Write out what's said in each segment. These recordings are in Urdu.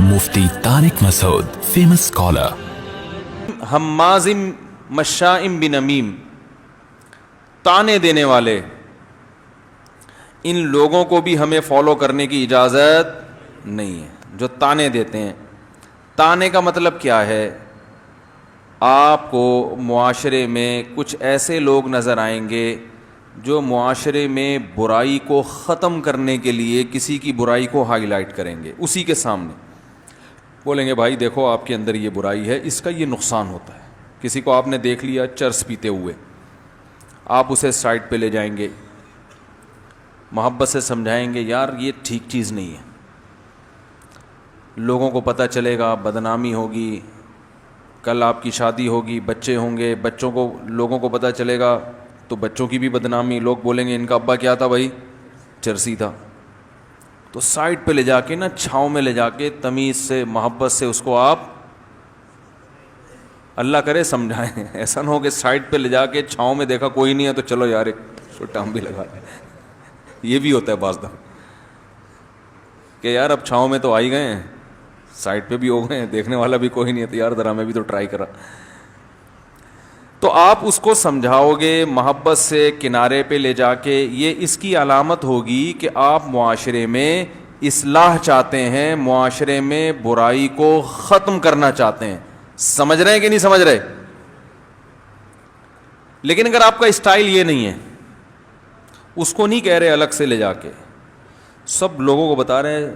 مفتی طارق مسعود, famous scholar. حمازم مشائم بنمیم, تانے دینے والے, ان لوگوں کو بھی ہمیں فالو کرنے کی اجازت نہیں ہے جو تانے دیتے ہیں. تانے کا مطلب کیا ہے؟ آپ کو معاشرے میں کچھ ایسے لوگ نظر آئیں گے جو معاشرے میں برائی کو ختم کرنے کے لیے کسی کی برائی کو ہائی لائٹ کریں گے, اسی کے سامنے بولیں گے بھائی دیکھو آپ کے اندر یہ برائی ہے, اس کا یہ نقصان ہوتا ہے. کسی کو آپ نے دیکھ لیا چرس پیتے ہوئے, آپ اسے سائڈ پہ لے جائیں گے, محبت سے سمجھائیں گے یار یہ ٹھیک چیز نہیں ہے. لوگوں کو پتہ چلے گا, بدنامی ہوگی, کل آپ کی شادی ہوگی, بچے ہوں گے, بچوں کو لوگوں کو پتہ چلے گا تو بچوں کی بھی بدنامی, لوگ بولیں گے ان کا ابا کیا تھا بھائی, چرسی تھا. تو سائڈ پہ لے جا کے نا, چھاؤں میں لے جا کے تمیز سے محبت سے اس کو آپ اللہ کرے سمجھائیں. ایسا نہ ہو کہ سائڈ پہ لے جا کے چھاؤں میں دیکھا کوئی نہیں ہے تو چلو یار ایک چھوٹا ہم بھی لگا دیں. یہ بھی ہوتا ہے بعض دفعہ کہ یار اب چھاؤں میں تو آ ہی گئے ہیں, سائڈ پہ بھی ہو گئے ہیں, دیکھنے والا بھی کوئی نہیں ہے تو یار ذرا میں بھی تو ٹرائی کرا. تو آپ اس کو سمجھاؤ گے محبت سے, کنارے پہ لے جا کے. یہ اس کی علامت ہوگی کہ آپ معاشرے میں اصلاح چاہتے ہیں, معاشرے میں برائی کو ختم کرنا چاہتے ہیں. سمجھ رہے ہیں کہ نہیں سمجھ رہے؟ لیکن اگر آپ کا اسٹائل یہ نہیں ہے, اس کو نہیں کہہ رہے الگ سے لے جا کے, سب لوگوں کو بتا رہے ہیں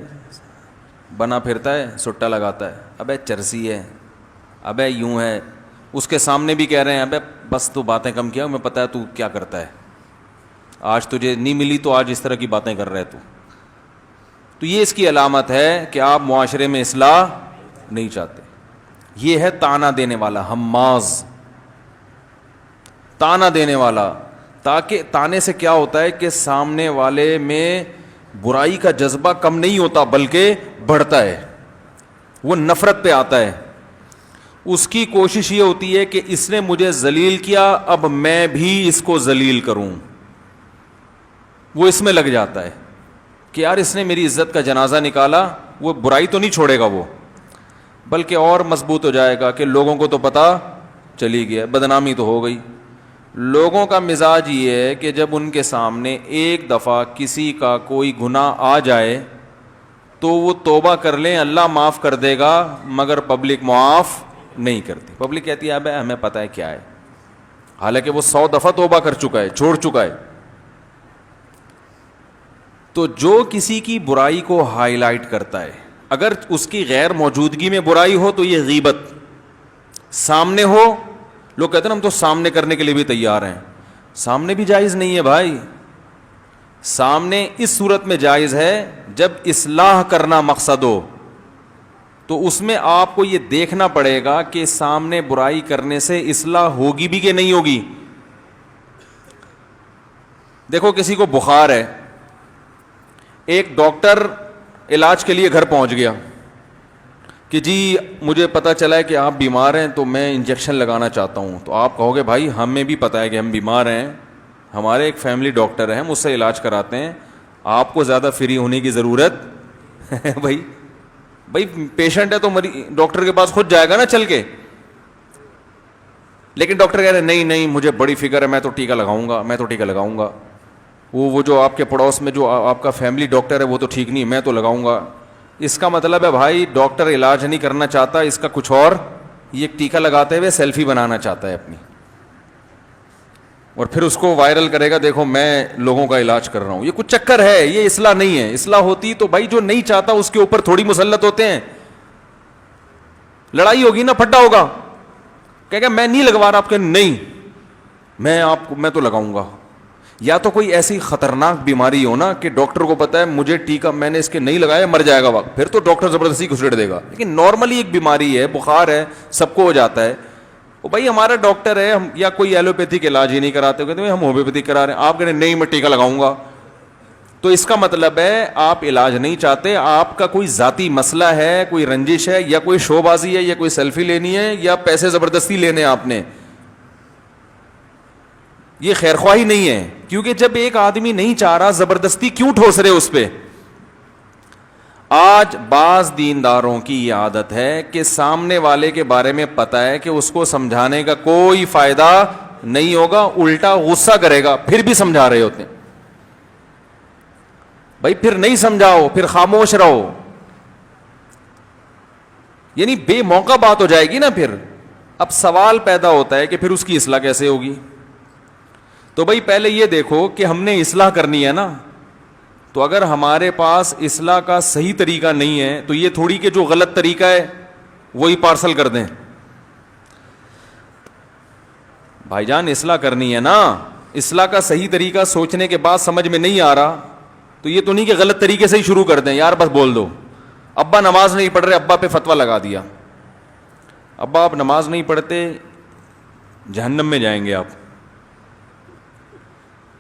بنا پھرتا ہے, سٹا لگاتا ہے, ابے چرسی ہے, ابے یوں ہے. اس کے سامنے بھی کہہ رہے ہیں ابے بس تو باتیں کم کیا, ہمیں پتہ ہے تو کیا کرتا ہے, آج تجھے نہیں ملی تو آج اس طرح کی باتیں کر رہے تو یہ اس کی علامت ہے کہ آپ معاشرے میں اصلاح نہیں چاہتے. یہ ہے تانا دینے والا, حماز, تانا دینے والا. تاکہ تانے سے کیا ہوتا ہے کہ سامنے والے میں برائی کا جذبہ کم نہیں ہوتا بلکہ بڑھتا ہے, وہ نفرت پہ آتا ہے. اس کی کوشش یہ ہوتی ہے کہ اس نے مجھے ذلیل کیا, اب میں بھی اس کو ذلیل کروں. وہ اس میں لگ جاتا ہے کہ یار اس نے میری عزت کا جنازہ نکالا, وہ برائی تو نہیں چھوڑے گا وہ, بلکہ اور مضبوط ہو جائے گا کہ لوگوں کو تو پتہ چلی گیا, بدنامی تو ہو گئی. لوگوں کا مزاج یہ ہے کہ جب ان کے سامنے ایک دفعہ کسی کا کوئی گناہ آ جائے تو وہ توبہ کر لیں, اللہ معاف کر دے گا, مگر پبلک معاف نہیں کرتی. پبلک کہتی ہے ابے ہمیں پتہ ہے کیا ہے, حالانکہ وہ 100 دفعہ توبہ کر چکا ہے, چھوڑ چکا ہے. تو جو کسی کی برائی کو ہائی لائٹ کرتا ہے, اگر اس کی غیر موجودگی میں برائی ہو تو یہ غیبت, سامنے ہو لوگ کہتے ہیں ہم تو سامنے کرنے کے لیے بھی تیار ہیں. سامنے بھی جائز نہیں ہے بھائی. سامنے اس صورت میں جائز ہے جب اصلاح کرنا مقصد ہو, تو اس میں آپ کو یہ دیکھنا پڑے گا کہ سامنے برائی کرنے سے اصلاح ہوگی بھی کہ نہیں ہوگی. دیکھو کسی کو بخار ہے, ایک ڈاکٹر علاج کے لیے گھر پہنچ گیا کہ جی مجھے پتہ چلا ہے کہ آپ بیمار ہیں تو میں انجیکشن لگانا چاہتا ہوں. تو آپ کہو گے بھائی ہمیں بھی پتہ ہے کہ ہم بیمار ہیں, ہمارے ایک فیملی ڈاکٹر ہیں, ہم اس سے علاج کراتے ہیں, آپ کو زیادہ فری ہونے کی ضرورت ہے بھائی پیشنٹ ہے تو ڈاکٹر کے پاس خود جائے گا نا چل کے. لیکن ڈاکٹر کہہ رہے نہیں مجھے بڑی فکر ہے, میں تو ٹیکا لگاؤں گا. وہ جو آپ کے پڑوس میں جو آپ کا فیملی ڈاکٹر ہے وہ تو ٹھیک نہیں, میں تو لگاؤں گا. اس کا مطلب ہے بھائی ڈاکٹر علاج نہیں کرنا چاہتا, اس کا کچھ اور, یہ ٹیکا لگاتے ہوئے سیلفی بنانا چاہتا ہے اپنی, اور پھر اس کو وائرل کرے گا دیکھو میں لوگوں کا علاج کر رہا ہوں. یہ کچھ چکر ہے, یہ اصلاح نہیں ہے. اصلاح ہوتی تو بھائی جو نہیں چاہتا اس کے اوپر تھوڑی مسلط ہوتے ہیں, لڑائی ہوگی نا, پھڈا ہوگا, کہے گا میں نہیں لگوا رہا, آپ کہ نہیں میں تو لگاؤں گا. یا تو کوئی ایسی خطرناک بیماری ہو نا کہ ڈاکٹر کو پتا ہے مجھے ٹیکا میں نے اس کے نہیں لگایا مر جائے گا وقت, پھر تو ڈاکٹر زبردستی گھسیٹ دے گا. لیکن نارملی ایک بیماری ہے, بخار ہے, سب کو ہو جاتا ہے, وہ بھائی ہمارا ڈاکٹر ہے, ہم یا کوئی ایلوپیتھی کے علاج ہی نہیں کراتے, کہتے ہیں ہم ہومیوپیتھی کرا رہے ہیں, آپ کہتے ہیں نہیں میں ٹیکا لگاؤں گا. تو اس کا مطلب ہے آپ علاج نہیں چاہتے, آپ کا کوئی ذاتی مسئلہ ہے, کوئی رنجش ہے, یا کوئی شو بازی ہے, یا کوئی سیلفی لینی ہے, یا پیسے زبردستی لینے آپ نے. یہ خیر خواہی نہیں ہے, کیونکہ جب ایک آدمی نہیں چاہ رہا زبردستی کیوں ٹھوس رہے اس پہ. آج بعض دینداروں کی یہ عادت ہے کہ سامنے والے کے بارے میں پتہ ہے کہ اس کو سمجھانے کا کوئی فائدہ نہیں ہوگا, الٹا غصہ کرے گا, پھر بھی سمجھا رہے ہوتے ہیں. بھائی پھر نہیں سمجھاؤ, پھر خاموش رہو, یعنی بے موقع بات ہو جائے گی نا. پھر اب سوال پیدا ہوتا ہے کہ پھر اس کی اصلاح کیسے ہوگی؟ تو بھائی پہلے یہ دیکھو کہ ہم نے اصلاح کرنی ہے نا, تو اگر ہمارے پاس اصلاح کا صحیح طریقہ نہیں ہے تو یہ تھوڑی کہ جو غلط طریقہ ہے وہی پارسل کر دیں. بھائی جان اصلاح کرنی ہے نا, اصلاح کا صحیح طریقہ سوچنے کے بعد سمجھ میں نہیں آ رہا تو یہ تو نہیں کہ غلط طریقے سے ہی شروع کر دیں, یار بس بول دو ابا نماز نہیں پڑھ رہے, ابا پہ فتویٰ لگا دیا, ابا آپ نماز نہیں پڑھتے جہنم میں جائیں گے آپ.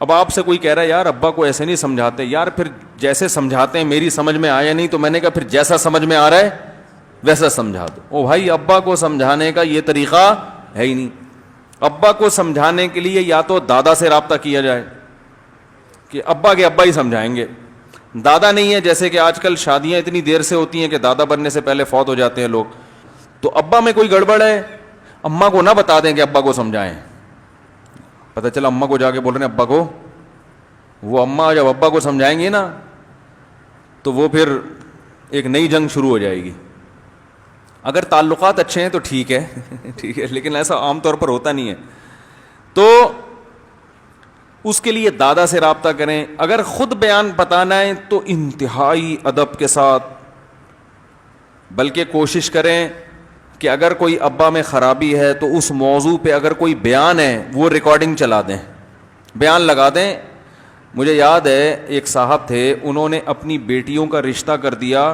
اب آپ سے کوئی کہہ رہا ہے یار ابا کو ایسے نہیں سمجھاتے, یار پھر جیسے سمجھاتے ہیں میری سمجھ میں آیا نہیں, تو میں نے کہا پھر جیسا سمجھ میں آ رہا ہے ویسا سمجھا دو. او بھائی ابا کو سمجھانے کا یہ طریقہ ہے ہی نہیں. ابا کو سمجھانے کے لیے یا تو دادا سے رابطہ کیا جائے کہ ابا کے ابا ہی سمجھائیں گے. دادا نہیں ہے, جیسے کہ آج کل شادیاں اتنی دیر سے ہوتی ہیں کہ دادا بننے سے پہلے فوت ہو جاتے ہیں لوگ, تو ابا میں کوئی گڑبڑ ہے, اماں کو نہ بتا دیں کہ ابا کو سمجھائیں. پتہ چلا اماں کو جا کے بول رہے ہیں ابا کو, وہ اماں جب ابا کو سمجھائیں گی نا تو وہ پھر ایک نئی جنگ شروع ہو جائے گی. اگر تعلقات اچھے ہیں تو ٹھیک ہے ٹھیک ہے, لیکن ایسا عام طور پر ہوتا نہیں ہے. تو اس کے لیے دادا سے رابطہ کریں. اگر خود بیان بتانا ہے تو انتہائی ادب کے ساتھ, بلکہ کوشش کریں کہ اگر کوئی ابا میں خرابی ہے تو اس موضوع پہ اگر کوئی بیان ہے وہ ریکارڈنگ چلا دیں, بیان لگا دیں. مجھے یاد ہے ایک صاحب تھے, انہوں نے اپنی بیٹیوں کا رشتہ کر دیا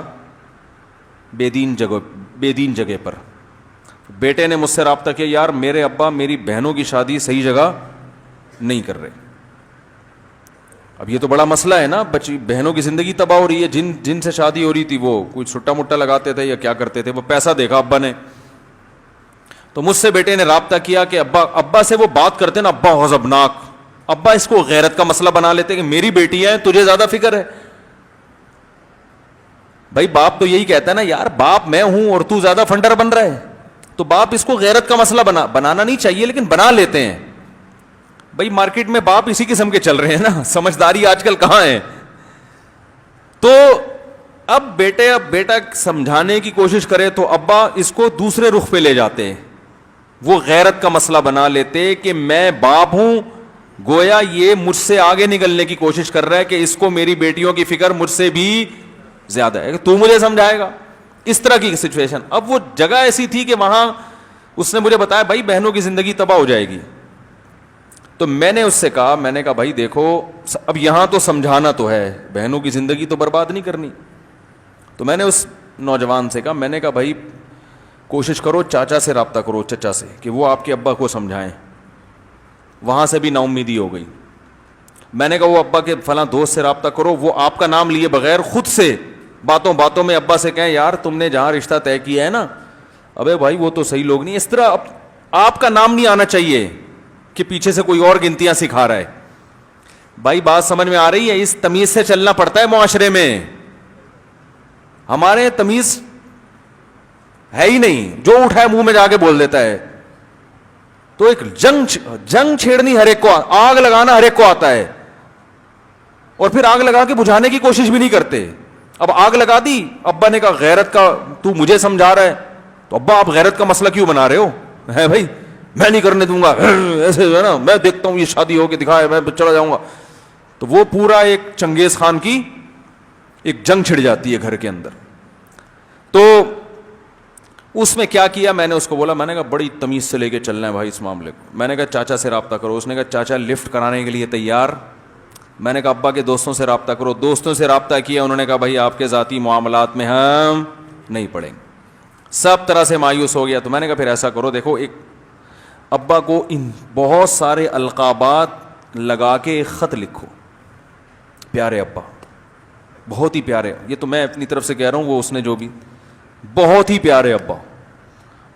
بے دین جگہ پر. بیٹے نے مجھ سے رابطہ کیا, یار میرے ابا میری بہنوں کی شادی صحیح جگہ نہیں کر رہے. اب یہ تو بڑا مسئلہ ہے نا, بچی بہنوں کی زندگی تباہ ہو رہی ہے. جن سے شادی ہو رہی تھی وہ کوئی چھٹا مٹا لگاتے تھے یا کیا کرتے تھے, وہ پیسہ دیکھا ابا نے. تو مجھ سے بیٹے نے رابطہ کیا کہ ابا سے وہ بات کرتے نا, ابا غضبناک, ابا اس کو غیرت کا مسئلہ بنا لیتے کہ میری بیٹی ہے تجھے زیادہ فکر ہے. بھائی باپ تو یہی کہتا ہے نا, یار باپ میں ہوں اور تو زیادہ فنڈر بن رہا ہے. تو باپ اس کو غیرت کا مسئلہ بنانا نہیں چاہیے, لیکن بنا لیتے ہیں. بھائی مارکیٹ میں باپ اسی قسم کے چل رہے ہیں نا, سمجھداری آج کل کہاں ہے. تو اب بیٹا سمجھانے کی کوشش کرے تو ابا اس کو دوسرے رخ پہ لے جاتے ہیں, وہ غیرت کا مسئلہ بنا لیتے کہ میں باپ ہوں, گویا یہ مجھ سے آگے نکلنے کی کوشش کر رہا ہے کہ اس کو میری بیٹیوں کی فکر مجھ سے بھی زیادہ ہے, کہ تو مجھے سمجھائے گا. اس طرح کی سچویشن. اب وہ جگہ ایسی تھی کہ وہاں اس نے مجھے بتایا بھائی بہنوں کی زندگی تباہ ہو جائے گی. تو میں نے اس سے کہا, میں نے کہا بھائی دیکھو اب یہاں تو سمجھانا تو ہے, بہنوں کی زندگی تو برباد نہیں کرنی. تو میں نے اس نوجوان سے کہا, میں نے کہا بھائی کوشش کرو چاچا سے رابطہ کرو, چچا سے, کہ وہ آپ کے ابا کو سمجھائیں. وہاں سے بھی نا امیدی ہو گئی. میں نے کہا وہ ابا کے فلاں دوست سے رابطہ کرو, وہ آپ کا نام لیے بغیر خود سے باتوں میں ابا سے کہیں یار تم نے جہاں رشتہ طے کیا ہے نا, ابے بھائی وہ تو صحیح لوگ نہیں. اس طرح آپ کا نام نہیں آنا چاہیے کہ پیچھے سے کوئی اور گنتیاں سکھا رہا ہے. بھائی بات سمجھ میں آ رہی ہے؟ اس تمیز سے چلنا پڑتا ہے معاشرے میں. ہمارے تمیز ہے ہی نہیں, جو اٹھائے منہ میں جا کے بول دیتا ہے. تو ایک جنگ چھیڑنی ہر ایک کو, آگ لگانا ہر ایک کو آتا ہے, اور پھر آگ لگا کے بجھانے کی کوشش بھی نہیں کرتے. اب آگ لگا دی, ابا نے کہا غیرت کا تو مجھے سمجھا رہا ہے, تو ابا آپ غیرت کا مسئلہ کیوں بنا رہے ہو؟ ہے بھائی میں نہیں کرنے دوں گا, ایسے جو ہے نا میں دیکھتا ہوں یہ شادی ہو کے دکھائے میں چلا جاؤں گا. تو وہ پورا ایک چنگیز خان کی ایک جنگ چھڑ جاتی ہے گھر کے اندر. تو اس میں کیا کیا, میں نے اس کو بولا, میں نے کہا بڑی تمیز سے لے کے چلنا ہے بھائی اس معاملے کو. میں نے کہا چاچا سے رابطہ کرو. اس نے کہا چاچا لفٹ کرانے کے لیے تیار. میں نے کہا ابا کے دوستوں سے رابطہ کرو. دوستوں سے رابطہ کیا, انہوں نے کہا بھائی آپ کے ذاتی معاملات میں ہم نہیں پڑیں گے. سب طرح سے مایوس ہو گیا. تو میں نے کہا پھر ایسا کرو, دیکھو ایک ابا کو ان بہت سارے القابات لگا کے ایک خط لکھو, پیارے ابا, بہت ہی پیارے. یہ تو میں اپنی طرف سے کہہ رہا ہوں, وہ اس نے جو بھی, بہت ہی پیارے ابا,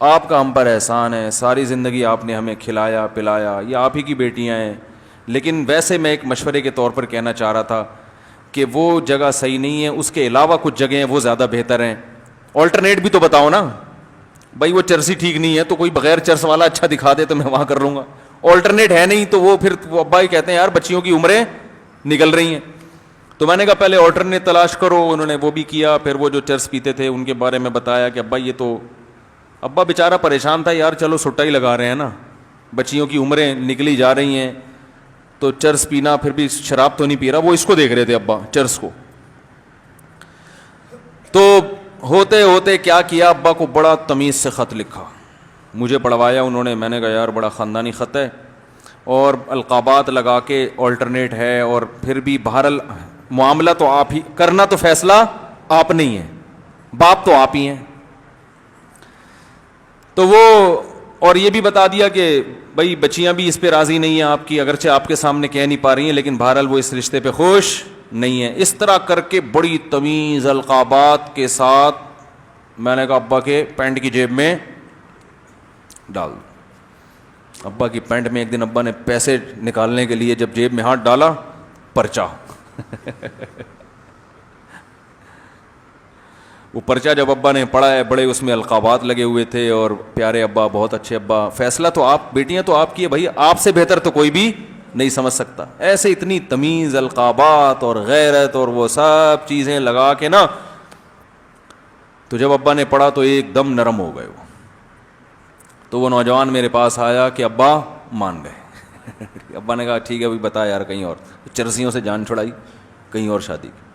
آپ کا ہم پر احسان ہے, ساری زندگی آپ نے ہمیں کھلایا پلایا, یہ آپ ہی کی بیٹیاں ہیں. لیکن ویسے میں ایک مشورے کے طور پر کہنا چاہ رہا تھا کہ وہ جگہ صحیح نہیں ہے, اس کے علاوہ کچھ جگہیں ہیں وہ زیادہ بہتر ہیں. آلٹرنیٹ بھی تو بتاؤ نا بھائی, وہ چرس ہی ٹھیک نہیں ہے تو کوئی بغیر چرس والا اچھا دکھا دے تو میں وہاں کر لوں گا. آلٹرنیٹ ہے نہیں تو وہ پھر وہ ابا ہی کہتے ہیں یار بچیوں کی عمریں نکل رہی ہیں. تو میں نے کہا پہلے آلٹرنیٹ تلاش کرو. انہوں نے وہ بھی کیا. پھر وہ جو چرس پیتے تھے ان کے بارے میں بتایا کہ ابا یہ تو, ابا بیچارہ پریشان تھا یار, چلو سٹا ہی لگا رہے ہیں نا, بچیوں کی عمریں نکلی جا رہی ہیں تو چرس پینا, پھر بھی شراب تو نہیں پی رہا. وہ اس کو دیکھ رہے تھے ابا, چرس کو. تو ہوتے ہوتے کیا کیا, ابا کو بڑا تمیز سے خط لکھا, مجھے پڑھوایا انہوں نے. میں نے کہا یار بڑا خاندانی خط ہے, اور القابات لگا کے آلٹرنیٹ ہے, اور پھر بھی بہرحال معاملہ تو آپ ہی کرنا, تو فیصلہ آپ نہیں ہے, باپ تو آپ ہی ہیں. تو وہ اور یہ بھی بتا دیا کہ بھائی بچیاں بھی اس پہ راضی نہیں ہیں آپ کی, اگرچہ آپ کے سامنے کہہ نہیں پا رہی ہیں, لیکن بہرحال وہ اس رشتے پہ خوش نہیں ہیں. اس طرح کر کے بڑی تمیز القابات کے ساتھ میں نے کہا ابا کے پینٹ کی جیب میں ڈال دو. ابا کی پینٹ میں ایک دن ابا نے پیسے نکالنے کے لیے جب جیب میں ہاتھ ڈالا, پرچہ وہ پرچہ جب ابا نے پڑھا ہے, بڑے اس میں القابات لگے ہوئے تھے, اور پیارے ابا, بہت اچھے ابا, فیصلہ تو آپ, بیٹیاں تو آپ کی ہے بھائی, آپ سے بہتر تو کوئی بھی نہیں سمجھ سکتا. ایسے اتنی تمیز القابات اور غیرت اور وہ سب چیزیں لگا کے نا, تو جب ابا نے پڑھا تو ایک دم نرم ہو گئے وہ. تو وہ نوجوان میرے پاس آیا کہ ابا مان گئے. ابا نے کہا ٹھیک ہے بھائی بتا یار, کہیں اور چرسیوں سے جان چھڑائی, کہیں اور شادی کی.